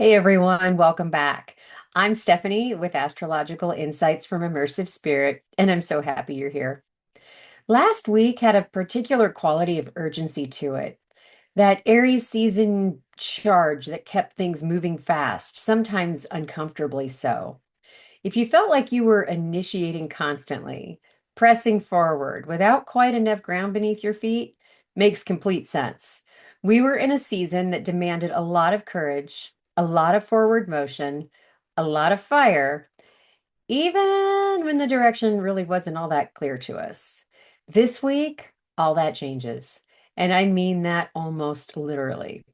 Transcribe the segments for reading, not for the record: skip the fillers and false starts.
Hey everyone, welcome back. I'm Stephanie with Astrological Insights from Immersive Spirit, and I'm so happy you're here. Last week had a particular quality of urgency to it. That Aries season charge that kept things moving fast, sometimes uncomfortably so. If you felt like you were initiating constantly, pressing forward without quite enough ground beneath your feet, makes complete sense. We were in a season that demanded a lot of courage, a lot of forward motion, a lot of fire, even when the direction really wasn't all that clear to us. This week, all that changes. And I mean that almost literally.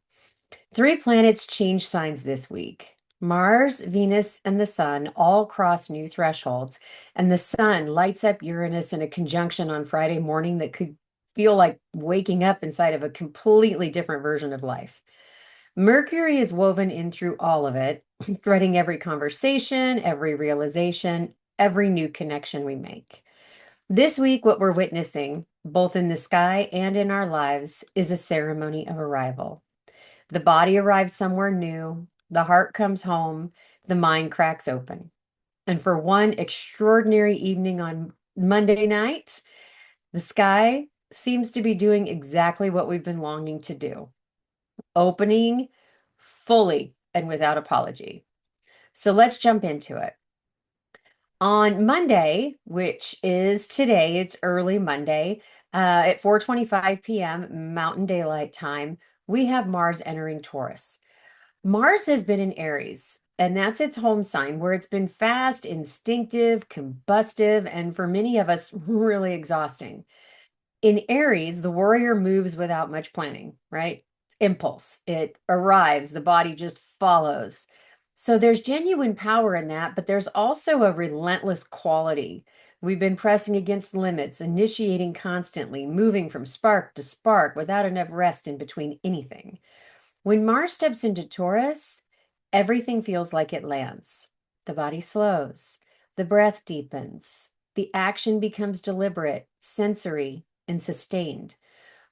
Three planets change signs this week. Mars, Venus, and the Sun all cross new thresholds, and the Sun lights up Uranus in a conjunction on Friday morning that could feel like waking up inside of a completely different version of life. Mercury is woven in through all of it, threading every conversation, every realization, every new connection we make. This week, what we're witnessing, both in the sky and in our lives, is a ceremony of arrival. The body arrives somewhere new, the heart comes home, the mind cracks open. And for one extraordinary evening on Monday night, the sky seems to be doing exactly what we've been longing to do, opening fully and without apology. So let's jump into it. On Monday, which is today, it's early Monday, at 4:25 p.m. Mountain Daylight Time, we have Mars entering Taurus. Mars has been in Aries, and that's its home sign where it's been fast, instinctive, combustive, and for many of us, really exhausting. In Aries, the warrior moves without much planning, right? It's impulse. It arrives, the body just follows. So there's genuine power in that, but there's also a relentless quality. We've been pressing against limits, initiating constantly, moving from spark to spark without enough rest in between anything. When Mars steps into Taurus, everything feels like it lands. The body slows, the breath deepens, the action becomes deliberate, sensory, and sustained.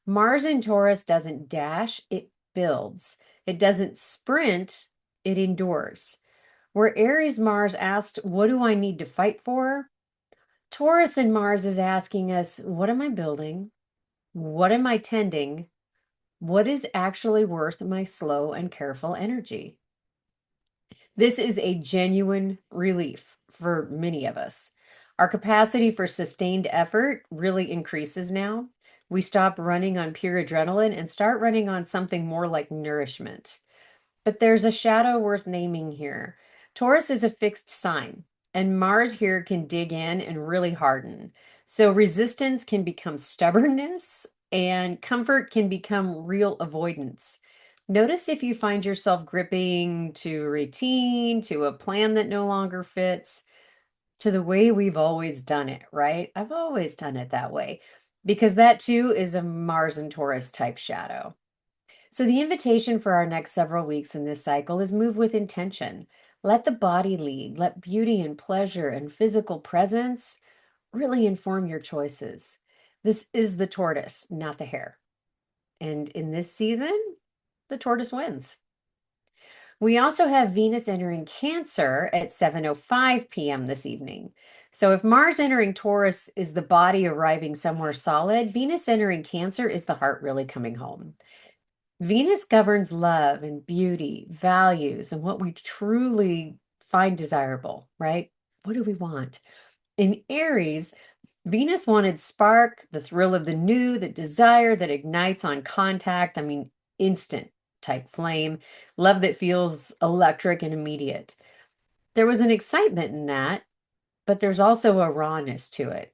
Mars in Taurus doesn't dash, it builds. It doesn't sprint, it endures. Where Aries Mars asked, "What do I need to fight for?" Taurus and Mars is asking us, "What am I building? What am I tending? What is actually worth my slow and careful energy?" This is a genuine relief for many of us. Our capacity for sustained effort really increases now. We stop running on pure adrenaline and start running on something more like nourishment. But there's a shadow worth naming here. Taurus is a fixed sign, and Mars here can dig in and really harden. So resistance can become stubbornness, and comfort can become real avoidance. Notice if you find yourself gripping to routine, to a plan that no longer fits, to the way we've always done it, right? I've always done it that way, because that too is a Mars and Taurus type shadow. So, the invitation for our next several weeks in this cycle is move with intention. Let the body lead. Let beauty and pleasure and physical presence really inform your choices. This is the tortoise, not the hare. And in this season, the tortoise wins. We also have Venus entering Cancer at 7:05 p.m. this evening. So if Mars entering Taurus is the body arriving somewhere solid, Venus entering Cancer is the heart really coming home. Venus governs love and beauty, values, and what we truly find desirable, right? What do we want? In Aries, Venus wanted spark, the thrill of the new, the desire that ignites on contact. I mean, instant type flame, love that feels electric and immediate. There was an excitement in that, but there's also a rawness to it.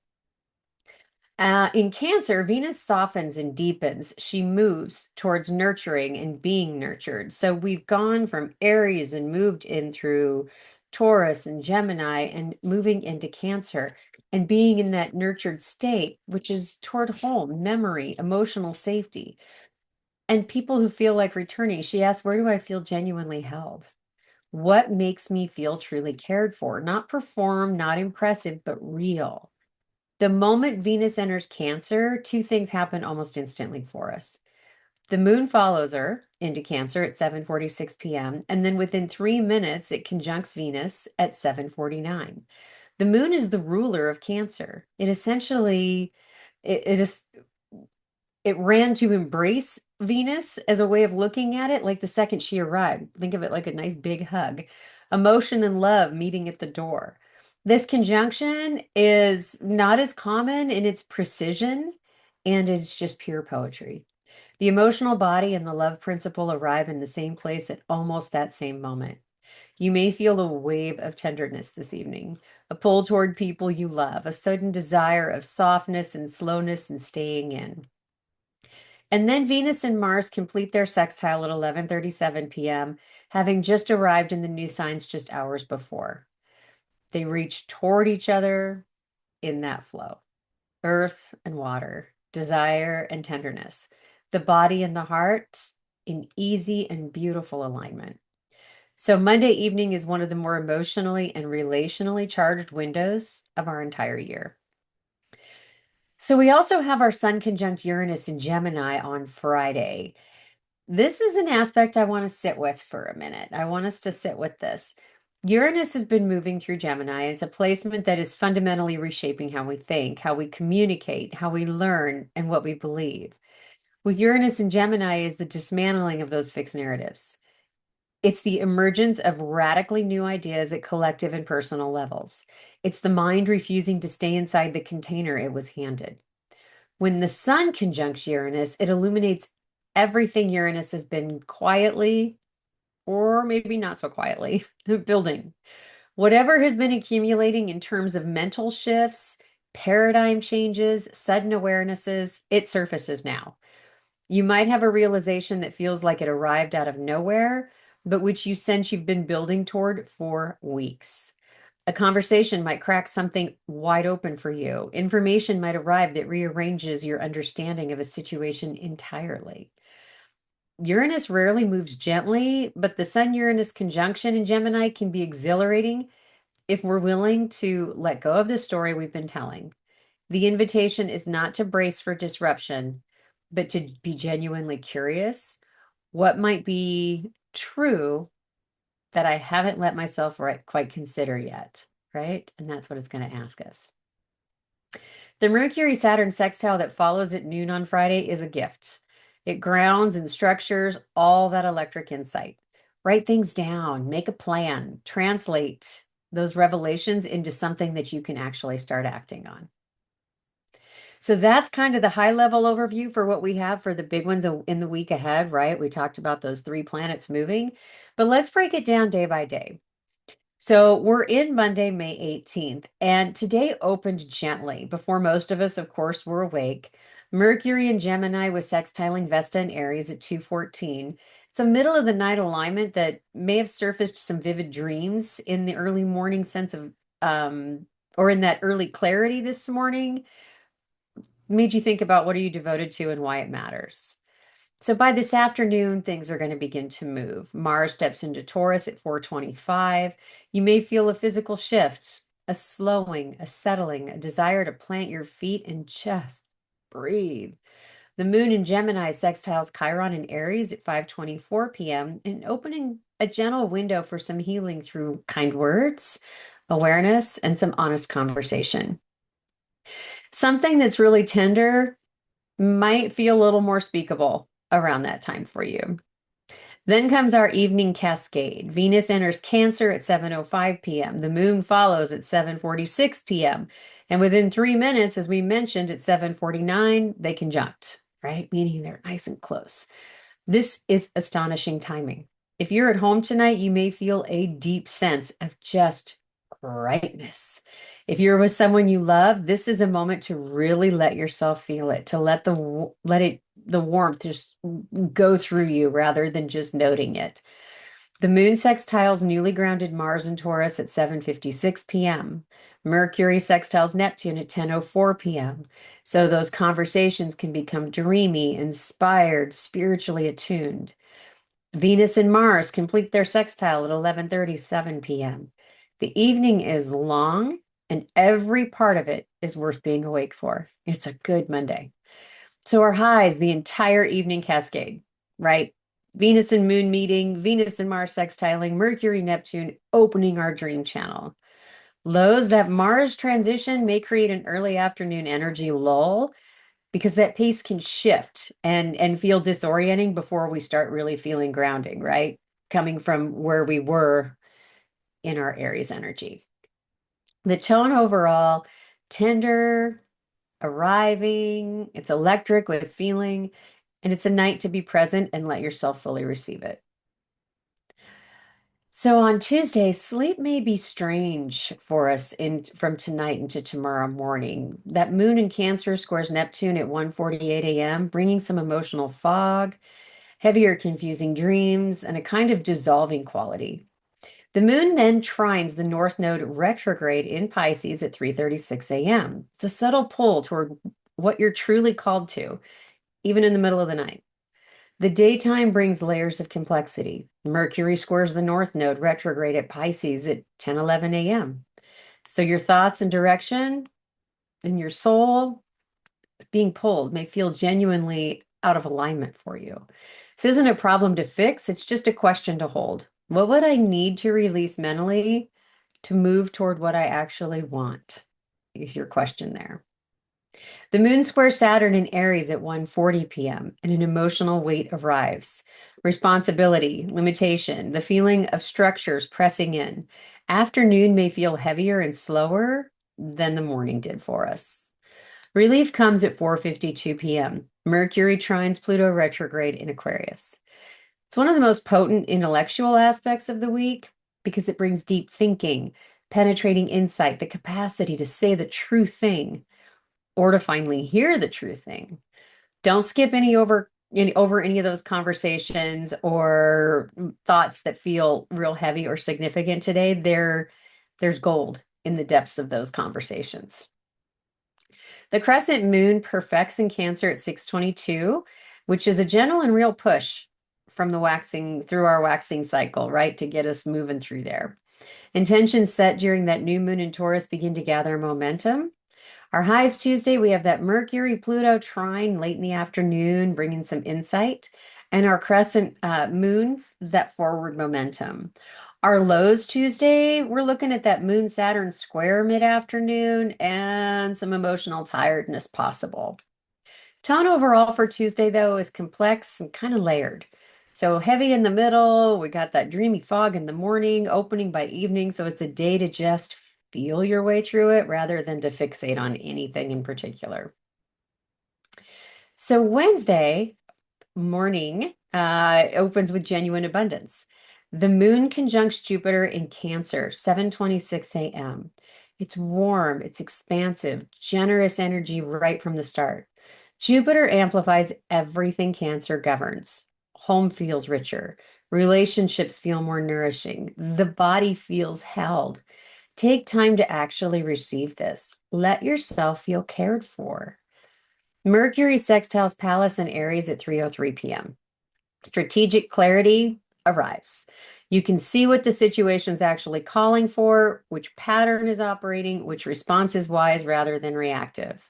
In Cancer, Venus softens and deepens. She moves towards nurturing and being nurtured. So we've gone from Aries and moved in through Taurus and Gemini and moving into Cancer and being in that nurtured state, which is toward home, memory, emotional safety. And people who feel like returning, she asks, "Where do I feel genuinely held? What makes me feel truly cared for? Not perform, not impressive, but real." The moment Venus enters Cancer, two things happen almost instantly for us. The moon follows her into Cancer at 7:46 p.m. And then within 3 minutes, it conjuncts Venus at 7:49. The moon is the ruler of Cancer. It essentially, it is it ran to embrace Venus as a way of looking at it, like the second she arrived. Think of it like a nice big hug. Emotion and love meeting at the door. This conjunction is not as common in its precision, and it's just pure poetry. The emotional body and the love principle arrive in the same place at almost that same moment. You may feel a wave of tenderness this evening, a pull toward people you love, a sudden desire of softness and slowness and staying in. And then Venus and Mars complete their sextile at 11:37 p.m., having just arrived in the new signs just hours before. They reach toward each other in that flow. Earth and water, desire and tenderness, the body and the heart in easy and beautiful alignment. So Monday evening is one of the more emotionally and relationally charged windows of our entire year. So we also have our Sun conjunct Uranus in Gemini on Friday. This is an aspect I want to sit with for a minute. I want us to sit with this. Uranus has been moving through Gemini. It's a placement that is fundamentally reshaping how we think, how we communicate, how we learn, and what we believe. With Uranus and Gemini is the dismantling of those fixed narratives. It's the emergence of radically new ideas at collective and personal levels. It's the mind refusing to stay inside the container it was handed. When the Sun conjuncts Uranus, it illuminates everything Uranus has been quietly, or maybe not so quietly, building. Whatever has been accumulating in terms of mental shifts, paradigm changes, sudden awarenesses, it surfaces now. You might have a realization that feels like it arrived out of nowhere, but which you sense you've been building toward for weeks. A conversation might crack something wide open for you. Information might arrive that rearranges your understanding of a situation entirely. Uranus rarely moves gently, but the Sun Uranus conjunction in Gemini can be exhilarating if we're willing to let go of the story we've been telling. The invitation is not to brace for disruption, but to be genuinely curious. What might be true that I haven't let myself quite consider yet, right? And that's what it's going to ask us. The Mercury Saturn sextile that follows at noon on Friday is a gift. It grounds and structures all that electric insight. Write things down, make a plan, translate those revelations into something that you can actually start acting on. So that's kind of the high level overview for what we have for the big ones in the week ahead, right? We talked about those three planets moving, but let's break it down day by day. So we're in Monday, May 18th, and today opened gently before most of us, of course, were awake. Mercury and Gemini was sextiling Vesta and Aries at 2:14. It's a middle of the night alignment that may have surfaced some vivid dreams in the early morning sense of, or in that early clarity this morning, made you think about what are you devoted to and why it matters. So by this afternoon, things are going to begin to move. Mars steps into Taurus at 4:25. You may feel a physical shift, a slowing, a settling, a desire to plant your feet and just breathe. The moon in Gemini sextiles Chiron in Aries at 5:24 p.m. and opening a gentle window for some healing through kind words, awareness, and some honest conversation. Something that's really tender might feel a little more speakable around that time for you. Then comes our evening cascade. Venus enters Cancer at 7:05 p.m. The moon follows at 7:46 p.m. And within 3 minutes, as we mentioned, at 7:49, they conjunct, right? Meaning they're nice and close. This is astonishing timing. If you're at home tonight, you may feel a deep sense of just rightness. If you're with someone you love, this is a moment to really let yourself feel it, to the warmth just go through you rather than just noting it. The moon sextiles newly grounded Mars and Taurus at 7:56 p.m. Mercury sextiles Neptune at 10:04 p.m. So those conversations can become dreamy, inspired, spiritually attuned. Venus and Mars complete their sextile at 11:37 p.m. The evening is long and every part of it is worth being awake for. It's a good Monday. So our highs, the entire evening cascade, right? Venus and Moon meeting, Venus and Mars sextiling, Mercury, Neptune opening our dream channel. Lows, that Mars transition may create an early afternoon energy lull because that pace can shift and feel disorienting before we start really feeling grounding, right? Coming from where we were in our Aries energy. The tone overall, tender, arriving, it's electric with feeling, and it's a night to be present and let yourself fully receive it. So on Tuesday, sleep may be strange for us in from tonight into tomorrow morning. That moon in Cancer squares Neptune at 1:48 a.m., bringing some emotional fog, heavier, confusing dreams, and a kind of dissolving quality. The moon then trines the North Node retrograde in Pisces at 3:36 a.m. It's a subtle pull toward what you're truly called to, even in the middle of the night. The daytime brings layers of complexity. Mercury squares the North Node retrograde at Pisces at 10:11 a.m. So your thoughts and direction and your soul being pulled may feel genuinely out of alignment for you. This isn't a problem to fix, it's just a question to hold. What would I need to release mentally to move toward what I actually want? Is your question there. The moon squares Saturn in Aries at 1:40 p.m. and an emotional weight arrives. Responsibility, limitation, the feeling of structures pressing in. Afternoon may feel heavier and slower than the morning did for us. Relief comes at 4:52 p.m. Mercury trines Pluto retrograde in Aquarius. It's one of the most potent intellectual aspects of the week because it brings deep thinking, penetrating insight, the capacity to say the true thing or to finally hear the true thing. Don't skip over any of those conversations or thoughts that feel real heavy or significant today. There's gold in the depths of those conversations. The crescent moon perfects in Cancer at 6:22, which is a gentle and real push from the waxing through our waxing cycle, right? To get us moving through there. Intentions set during that new moon in Taurus begin to gather momentum. Our highs Tuesday, we have that Mercury Pluto trine late in the afternoon, bringing some insight. And our crescent moon is that forward momentum. Our lows Tuesday, we're looking at that Moon Saturn square mid afternoon and some emotional tiredness possible. Tone overall for Tuesday, though, is complex and kind of layered. So heavy in the middle, we got that dreamy fog in the morning, opening by evening. So it's a day to just feel your way through it rather than to fixate on anything in particular. So Wednesday morning opens with genuine abundance. The moon conjuncts Jupiter in Cancer, 7:26 a.m. It's warm, it's expansive, generous energy right from the start. Jupiter amplifies everything Cancer governs. Home feels richer. Relationships feel more nourishing. The body feels held. Take time to actually receive this. Let yourself feel cared for. Mercury sextiles Pallas and Aries at 3:03 p.m. Strategic clarity arrives. You can see what the situation's actually calling for, which pattern is operating, which response is wise rather than reactive.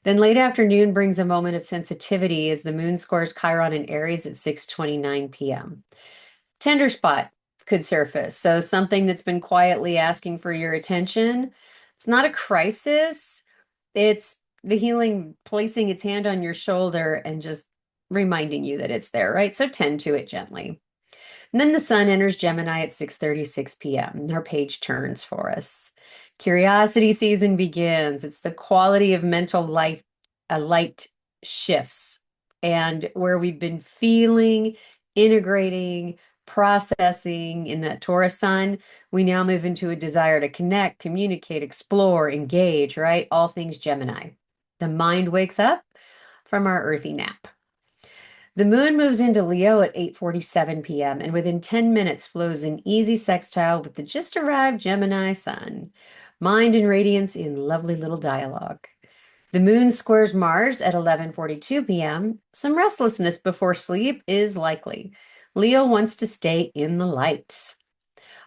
Then late afternoon brings a moment of sensitivity as the moon scores Chiron in Aries at 6:29 p.m. Tender spot could surface. So something that's been quietly asking for your attention. It's not a crisis. It's the healing placing its hand on your shoulder and just reminding you that it's there, right? So tend to it gently. And then the sun enters Gemini at 6:36 p.m. Our page turns for us. Curiosity season begins. It's the quality of mental life, light shifts, and where we've been feeling, integrating, processing in that Taurus sun, we now move into a desire to connect, communicate, explore, engage, right? All things Gemini. The mind wakes up from our earthy nap. The moon moves into Leo at 8:47 p.m. and within 10 minutes flows in easy sextile with the just arrived Gemini sun. Mind and radiance in lovely little dialogue. The moon squares Mars at 11:42 p.m. Some restlessness before sleep is likely. Leo wants to stay in the lights.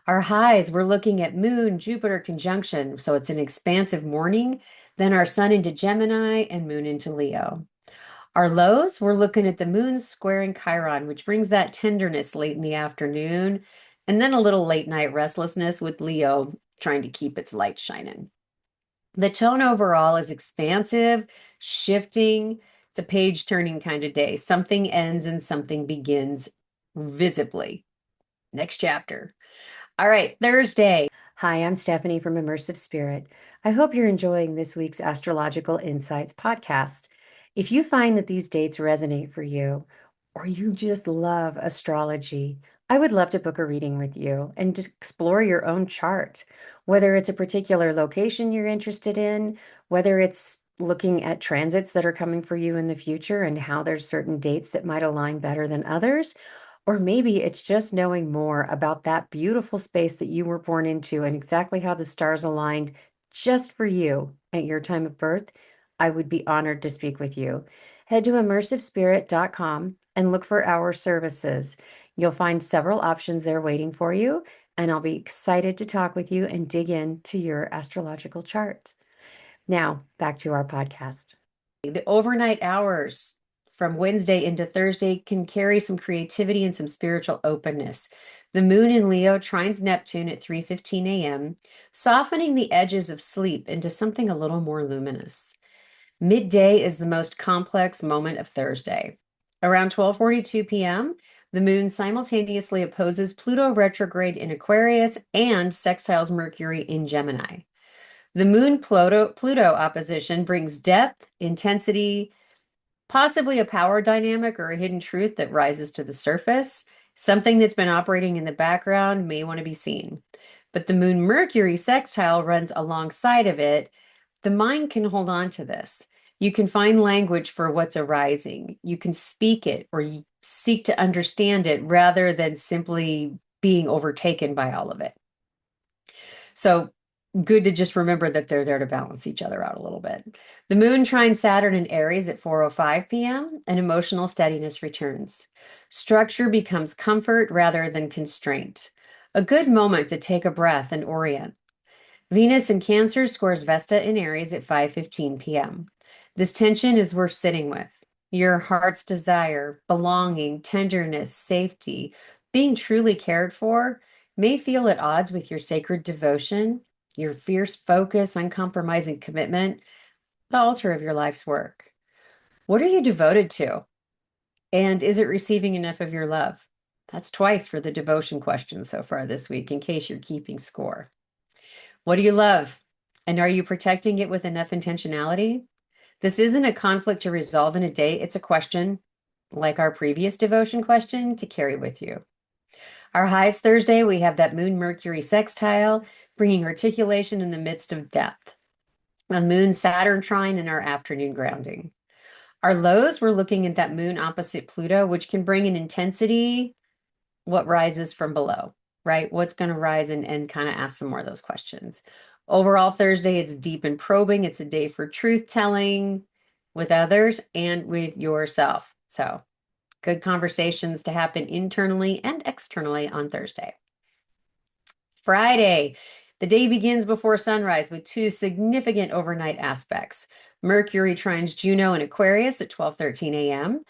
Our highs, we're looking at moon, Jupiter conjunction, so it's an expansive morning. Then our sun into Gemini and moon into Leo. Our lows, we're looking at the moon squaring Chiron, which brings that tenderness late in the afternoon, and then a little late night restlessness with Leo trying to keep its light shining. The tone overall is expansive, shifting. It's a page turning kind of day. Something ends and something begins visibly. Next chapter. All right, Thursday. Hi, I'm Stephanie from Immersive Spirit. I hope you're enjoying this week's Astrological Insights podcast. If you find that these dates resonate for you, or you just love astrology, I would love to book a reading with you and just explore your own chart, whether it's a particular location you're interested in, whether it's looking at transits that are coming for you in the future and how there's certain dates that might align better than others. Or maybe it's just knowing more about that beautiful space that you were born into and exactly how the stars aligned just for you at your time of birth. I would be honored to speak with you. Head to immersivespirit.com and look for our services. You'll find several options there waiting for you, and I'll be excited to talk with you and dig into your astrological chart. Now, back to our podcast. The overnight hours from Wednesday into Thursday can carry some creativity and some spiritual openness. The moon in Leo trines Neptune at 3:15 a.m., softening the edges of sleep into something a little more luminous. Midday is the most complex moment of Thursday. Around 12:42 p.m., the moon simultaneously opposes Pluto retrograde in Aquarius and sextiles Mercury in Gemini. The moon Pluto opposition brings depth, intensity, possibly a power dynamic or a hidden truth that rises to the surface. Something that's been operating in the background may want to be seen. But the moon Mercury sextile runs alongside of it. The mind can hold on to this. You can find language for what's arising. You can speak it or you seek to understand it rather than simply being overtaken by all of it. So good to just remember that they're there to balance each other out a little bit. The moon trines Saturn in Aries at 4:05 p.m. and emotional steadiness returns. Structure becomes comfort rather than constraint. A good moment to take a breath and orient. Venus in Cancer squares Vesta in Aries at 5:15 p.m. This tension is worth sitting with. Your heart's desire, belonging, tenderness, safety, being truly cared for may feel at odds with your sacred devotion, your fierce focus, uncompromising commitment, the altar of your life's work. What are you devoted to? And is it receiving enough of your love? That's twice for the devotion question so far this week, in case you're keeping score. What do you love? And are you protecting it with enough intentionality? This isn't a conflict to resolve in a day. It's a question, like our previous devotion question, to carry with you. Our highs Thursday, we have that moon Mercury sextile, bringing articulation in the midst of depth. A moon Saturn trine in our afternoon grounding. Our lows, we're looking at that moon opposite Pluto, which can bring an intensity, what rises from below, right? What's going to rise and kind of ask some more of those questions. Overall, Thursday, it's deep and probing. It's a day for truth telling with others and with yourself. So good conversations to happen internally and externally on Thursday. Friday, the day begins before sunrise with two significant overnight aspects. Mercury trines Juno in Aquarius at 12:13 a.m.,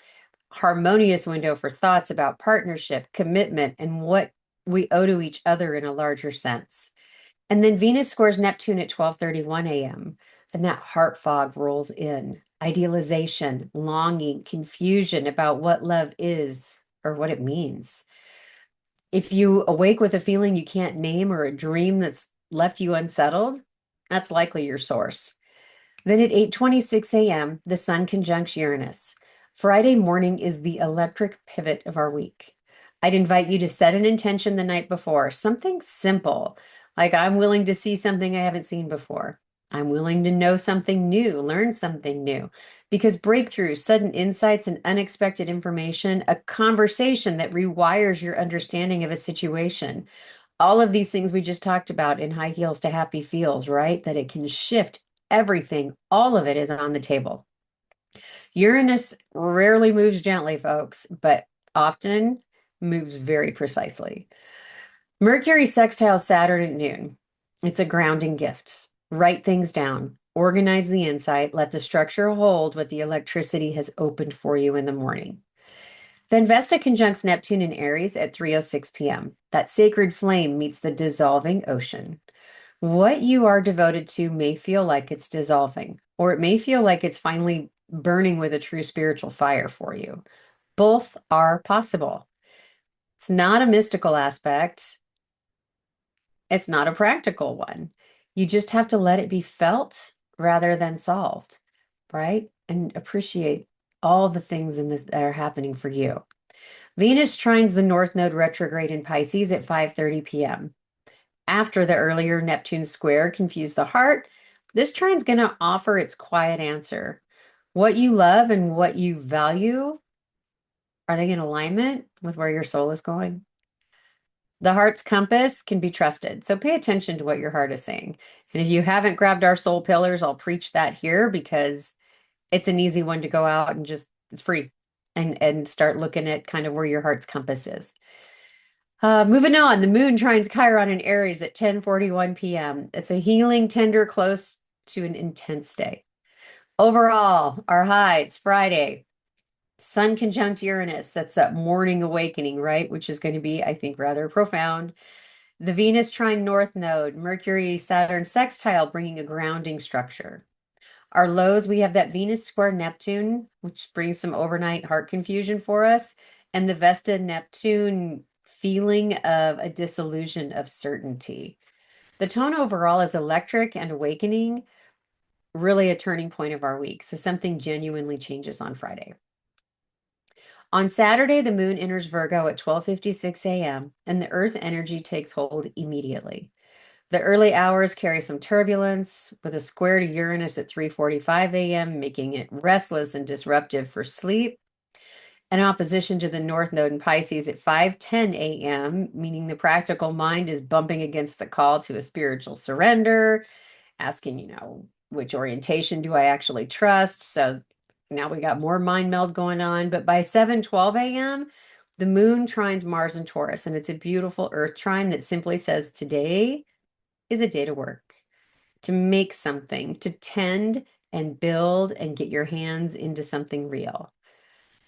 harmonious window for thoughts about partnership, commitment, and what we owe to each other in a larger sense. And then Venus squares Neptune at 12:31 a.m., and that heart fog rolls in. Idealization, longing, confusion about what love is or what it means. If you awake with a feeling you can't name or a dream that's left you unsettled, that's likely your source. Then at 8:26 a.m., the sun conjuncts Uranus. Friday morning is the electric pivot of our week. I'd invite you to set an intention the night before, something simple, like I'm willing to see something I haven't seen before. I'm willing to know something new, learn something new, because breakthroughs, sudden insights, and unexpected information, a conversation that rewires your understanding of a situation, all of these things we just talked about in high heels to happy feels, right? That it can shift everything, all of it is on the table. Uranus rarely moves gently, folks, but often moves very precisely. Mercury sextiles Saturn at noon. It's a grounding gift. Write things down, Organize the insight. Let the structure hold what the electricity has opened for you in the morning. Then Vesta conjuncts Neptune in Aries at 3:06 p.m. That sacred flame meets the dissolving ocean. What you are devoted to may feel like it's dissolving, or it may feel like it's finally burning with a true spiritual fire for you. Both are possible. It's not a mystical aspect, it's not a practical one. You just have to let it be felt rather than solved, right? And appreciate all the things that are happening for you. Venus trines the North Node retrograde in Pisces at 5:30 p.m. After the earlier Neptune square confused the heart, this trine's going to offer its quiet answer. What you love and what you value, are they in alignment with where your soul is going? The heart's compass can be trusted, so pay attention to what your heart is saying. And if you haven't grabbed our soul pillars, I'll preach that here because it's an easy one to go out and just, it's free, and start looking at kind of where your heart's compass is. Moving on, the moon trines Chiron in Aries at 10:41 p.m. It's a healing, tender, close to an intense day. Overall, our highs, Friday, Sun conjunct Uranus. That's that morning awakening, right? Which is going to be, I think, rather profound. The Venus trine North Node, Mercury, Saturn sextile, bringing a grounding structure. Our lows, we have that Venus square Neptune, which brings some overnight heart confusion for us, and the Vesta Neptune feeling of a disillusion of certainty. The tone overall is electric and awakening, really a turning point of our week. So something genuinely changes on Friday. On Saturday, the moon enters Virgo at 12:56 a.m., and the earth energy takes hold immediately. The early hours carry some turbulence, with a square to Uranus at 3:45 a.m., making it restless and disruptive for sleep. An opposition to the North Node in Pisces at 5:10 a.m., meaning the practical mind is bumping against the call to a spiritual surrender, asking, which orientation do I actually trust? So now we got more mind meld going on. But by 7:12 a.m., the moon trines Mars and Taurus, and it's a beautiful earth trine that simply says today is a day to work, to make something, to tend and build and get your hands into something real.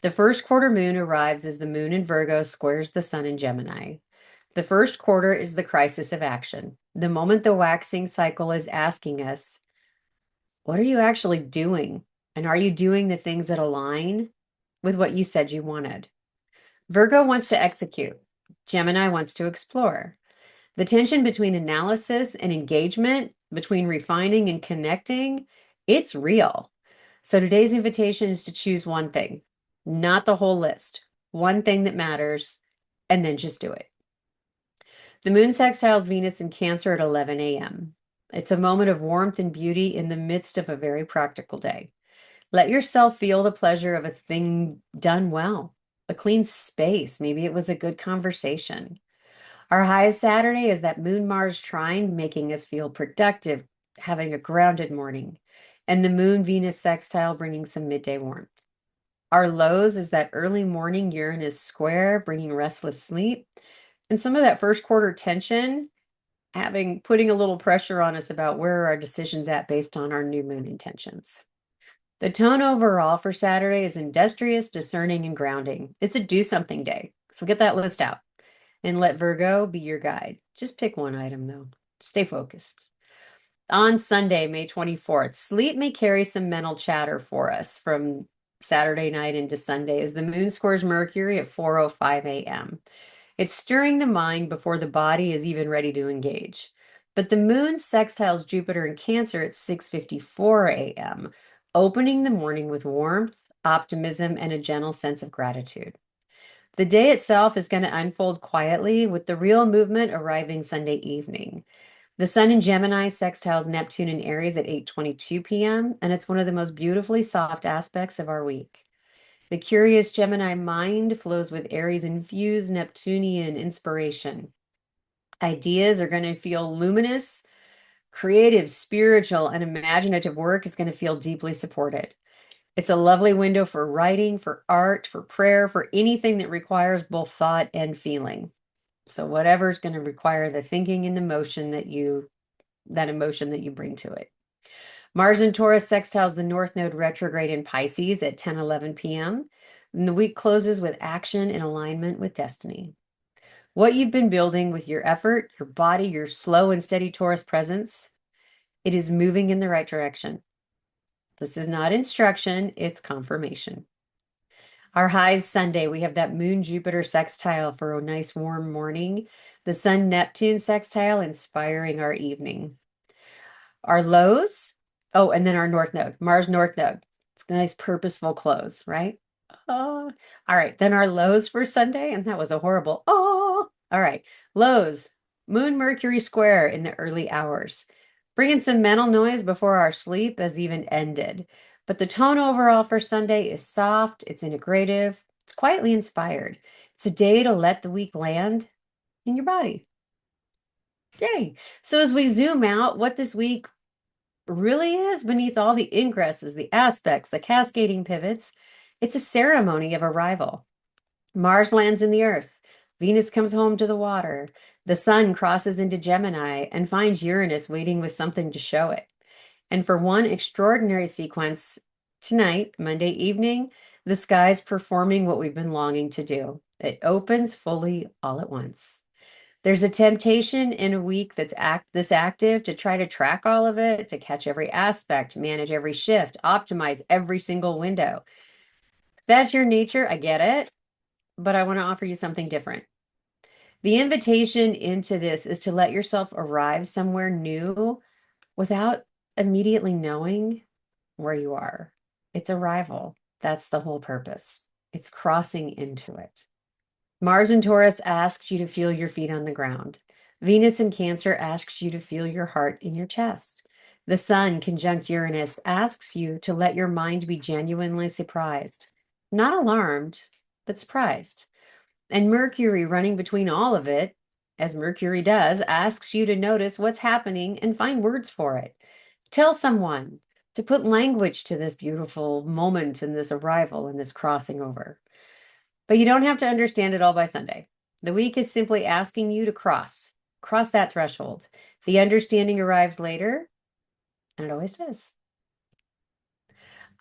The first quarter moon arrives as the moon in Virgo squares the sun in Gemini. The first quarter is the crisis of action, the moment the waxing cycle is asking us, what are you actually doing? And are you doing the things that align with what you said you wanted? Virgo wants to execute. Gemini wants to explore. The tension between analysis and engagement, between refining and connecting, it's real. So today's invitation is to choose one thing, not the whole list, one thing that matters, and then just do it. The moon sextiles Venus in Cancer at 11 a.m. It's a moment of warmth and beauty in the midst of a very practical day. Let yourself feel the pleasure of a thing done well, a clean space. Maybe it was a good conversation. Our high Saturday is that Moon Mars trine, making us feel productive, having a grounded morning, and the Moon Venus sextile bringing some midday warmth. Our lows is that early morning Uranus square, bringing restless sleep, and some of that first quarter tension, putting a little pressure on us about where are our decisions at based on our new moon intentions. The tone overall for Saturday is industrious, discerning, and grounding. It's a do something day. So get that list out and let Virgo be your guide. Just pick one item though. Stay focused. On Sunday, May 24th, sleep may carry some mental chatter for us from Saturday night into Sunday as the moon squares Mercury at 4:05 a.m. It's stirring the mind before the body is even ready to engage. But the moon sextiles Jupiter in Cancer at 6:54 a.m., opening the morning with warmth, optimism, and a gentle sense of gratitude. The day itself is going to unfold quietly, with the real movement arriving Sunday evening. The sun in Gemini sextiles Neptune in Aries at 8:22 p.m., and it's one of the most beautifully soft aspects of our week. The curious Gemini mind flows with Aries infused Neptunian inspiration. Ideas are going to feel luminous, creative, spiritual, and imaginative work is going to feel deeply supported. It's a lovely window for writing, for art, for prayer, for anything that requires both thought and feeling. So whatever's going to require the thinking and emotion that you bring to it. Mars in Taurus sextiles the North Node retrograde in Pisces at 10:11 p.m. And the week closes with action in alignment with destiny. What you've been building with your effort, your body, your slow and steady Taurus presence, it is moving in the right direction. This is not instruction, it's confirmation. Our highs Sunday, we have that Moon Jupiter sextile for a nice warm morning. The Sun Neptune sextile inspiring our evening. Our lows, oh, and then our North Node, Mars North Node. It's a nice purposeful close, right? Oh, all right. Then our lows for Sunday, and that was a horrible, oh, all right. Lows, Moon Mercury square in the early hours. Bringing some mental noise before our sleep has even ended. But the tone overall for Sunday is soft, it's integrative, it's quietly inspired. It's a day to let the week land in your body. Yay. So as we zoom out, what this week really is beneath all the ingresses, the aspects, the cascading pivots, it's a ceremony of arrival. Mars lands in the earth. Venus comes home to the water. The sun crosses into Gemini and finds Uranus waiting with something to show it. And for one extraordinary sequence tonight, Monday evening, the sky's performing what we've been longing to do. It opens fully all at once. There's a temptation in a week that's this active to try to track all of it, to catch every aspect, manage every shift, optimize every single window. If that's your nature, I get it, but I want to offer you something different. The invitation into this is to let yourself arrive somewhere new without immediately knowing where you are. It's arrival. That's the whole purpose. It's crossing into it. Mars in Taurus asks you to feel your feet on the ground. Venus in Cancer asks you to feel your heart in your chest. The Sun, conjunct Uranus, asks you to let your mind be genuinely surprised. Not alarmed, but surprised. And Mercury, running between all of it, as Mercury does, asks you to notice what's happening and find words for it. Tell someone to put language to this beautiful moment and this arrival and this crossing over. But you don't have to understand it all by Sunday. The week is simply asking you to cross that threshold. The understanding arrives later, and it always does.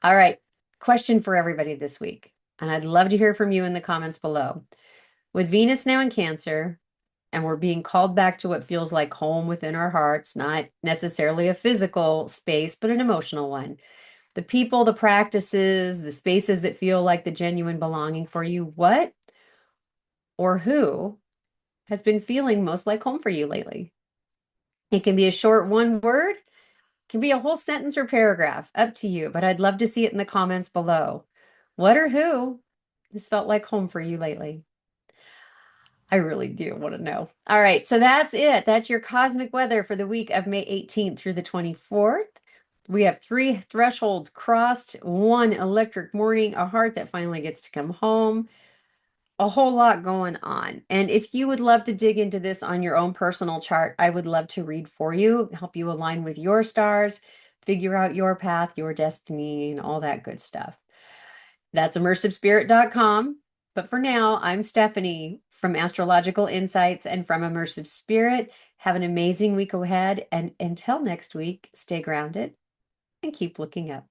All right, question for everybody this week, and I'd love to hear from you in the comments below. With Venus now in Cancer, and we're being called back to what feels like home within our hearts, not necessarily a physical space, but an emotional one. The people, the practices, the spaces that feel like the genuine belonging for you, what or who has been feeling most like home for you lately? It can be a short one word, it can be a whole sentence or paragraph, up to you, but I'd love to see it in the comments below. What or who has felt like home for you lately? I really do want to know. All right, so that's it. That's your cosmic weather for the week of May 18th through the 24th. We have 3 thresholds crossed, 1 electric morning, a heart that finally gets to come home, a whole lot going on. And if you would love to dig into this on your own personal chart, I would love to read for you, help you align with your stars, figure out your path, your destiny, and all that good stuff. That's immersivespirit.com. But for now, I'm Stephanie from Astrological Insights and from Immersive Spirit. Have an amazing week ahead. And until next week, stay grounded and keep looking up.